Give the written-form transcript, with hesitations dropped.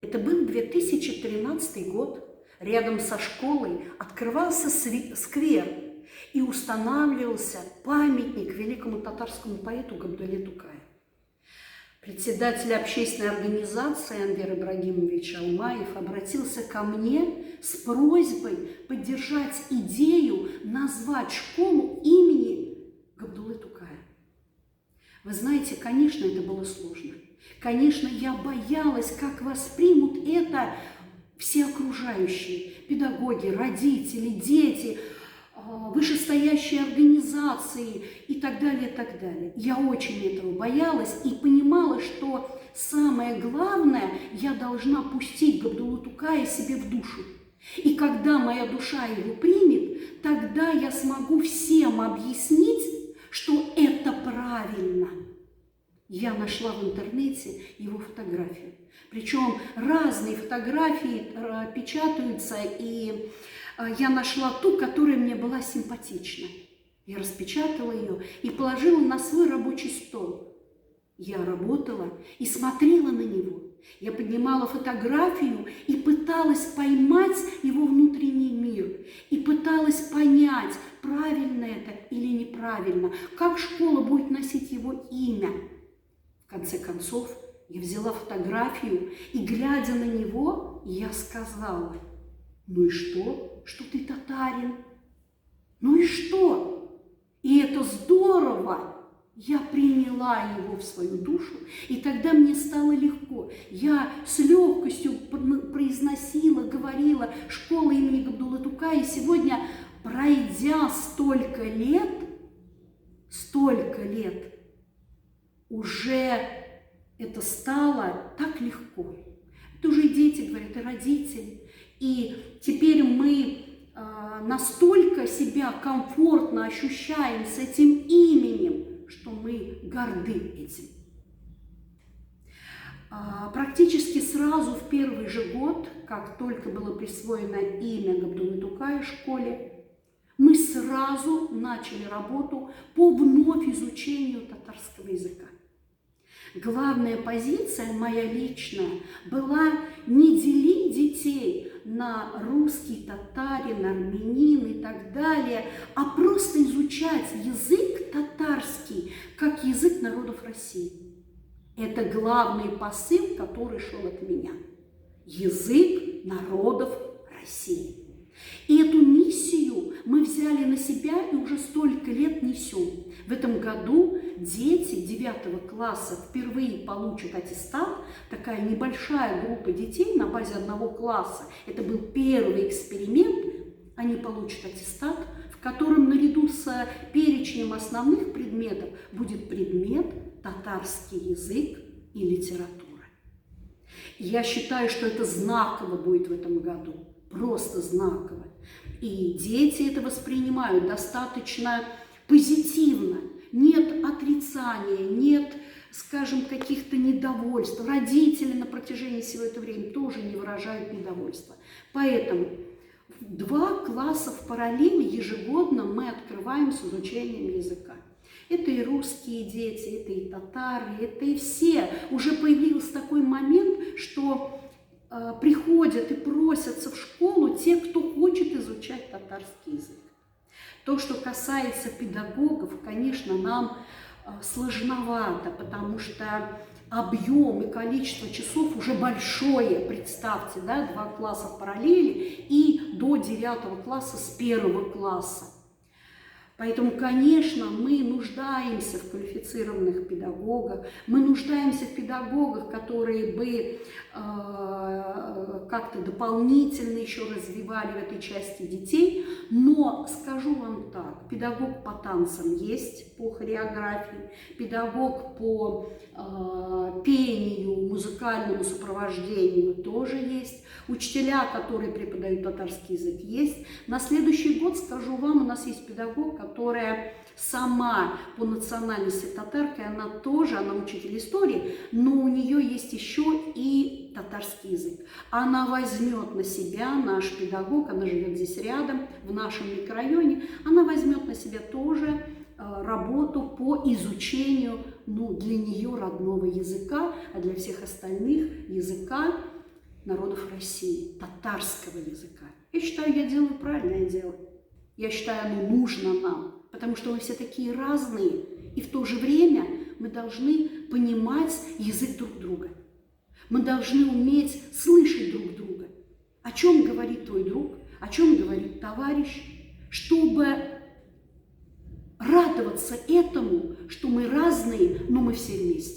Это был 2013 год. Рядом со школой открывался сквер и устанавливался памятник великому татарскому поэту Габдулле Тукаю. Председатель общественной организации Анвер Ибрагимович Алмаев обратился ко мне с просьбой поддержать идею назвать школу имени Габдуллы Тукая. Вы знаете, конечно, это было сложно. Конечно, я боялась, как воспримут это все окружающие, педагоги, родители, дети, вышестоящие организации и так далее, и так далее. Я очень этого боялась и понимала, что самое главное, я должна пустить Габдуллу Тукая себе в душу. И когда моя душа его примет, тогда я смогу всем объяснить, что это правильно. Я нашла в интернете его фотографию. Причем разные фотографии печатаются, и я нашла ту, которая мне была симпатична. Я распечатала ее и положила на свой рабочий стол. Я работала и смотрела на него. Я поднимала фотографию и пыталась поймать его внутренний мир. И пыталась понять, правильно это или неправильно, как школа будет носить его имя. В конце концов, я взяла фотографию и, глядя на него, я сказала: ну и что ты татарин? Ну и что? И это здорово! Я приняла его в свою душу, и тогда мне стало легко. Я с легкостью произносила, говорила школа имени Габдуллы Тукая. И сегодня, пройдя столько лет, уже это стало так легко. Это уже и дети говорят, и родители. И теперь мы настолько себя комфортно ощущаем с этим именем, что мы горды этим. Практически сразу в первый же год, как только было присвоено имя Габдуллы Тукая школе, мы сразу начали работу по вновь изучению татарского языка. Главная позиция моя личная была не делить детей на русский, татарин, армянин и так далее, а просто изучать язык татарский как язык народов России. Это главный посыл, который шел от меня. Язык народов России. И эту миссию мы взяли на себя и уже столько лет несем. В этом году дети 9 класса впервые получат аттестат. Такая небольшая группа детей на базе одного класса. Это был первый эксперимент. Они получат аттестат, в котором наряду с перечнем основных предметов будет предмет татарский язык и литература. Я считаю, что это знаково будет в этом году. Просто знаково. И дети это воспринимают достаточно позитивно. Нет отрицания, нет, скажем, каких-то недовольств. Родители на протяжении всего этого времени тоже не выражают недовольства. Поэтому 2 класса в параллели ежегодно мы открываем с изучением языка. Это и русские дети, это и татары, это и все. Уже появился такой момент, что приходят и просятся в школу те, кто хочет изучать татарский язык. То, что касается педагогов, конечно, нам сложновато, потому что объем и количество часов уже большое. Представьте, да, 2 класса в параллели и до 9 класса с 1 класса. Поэтому, конечно, мы нуждаемся в квалифицированных педагогах, мы нуждаемся в педагогах, которые бы как-то дополнительно еще развивали в этой части детей. Но скажу вам так, педагог по танцам есть, по хореографии, педагог по пению, музыкальному сопровождению тоже есть, учителя, которые преподают татарский язык, есть. На следующий год, скажу вам, у нас есть педагог, которая сама по национальности татарка, она учитель истории, но у нее есть еще и татарский язык. Она возьмет на себя, наш педагог, она живет здесь рядом, в нашем микрорайоне, она возьмет на себя тоже работу по изучению, для нее родного языка, а для всех остальных языка народов России, татарского языка. Я считаю, я делаю правильное дело. Я считаю, оно нужно нам, потому что мы все такие разные, и в то же время мы должны понимать язык друг друга. Мы должны уметь слышать друг друга. О чем говорит твой друг, о чем говорит товарищ, чтобы радоваться этому, что мы разные, но мы все вместе.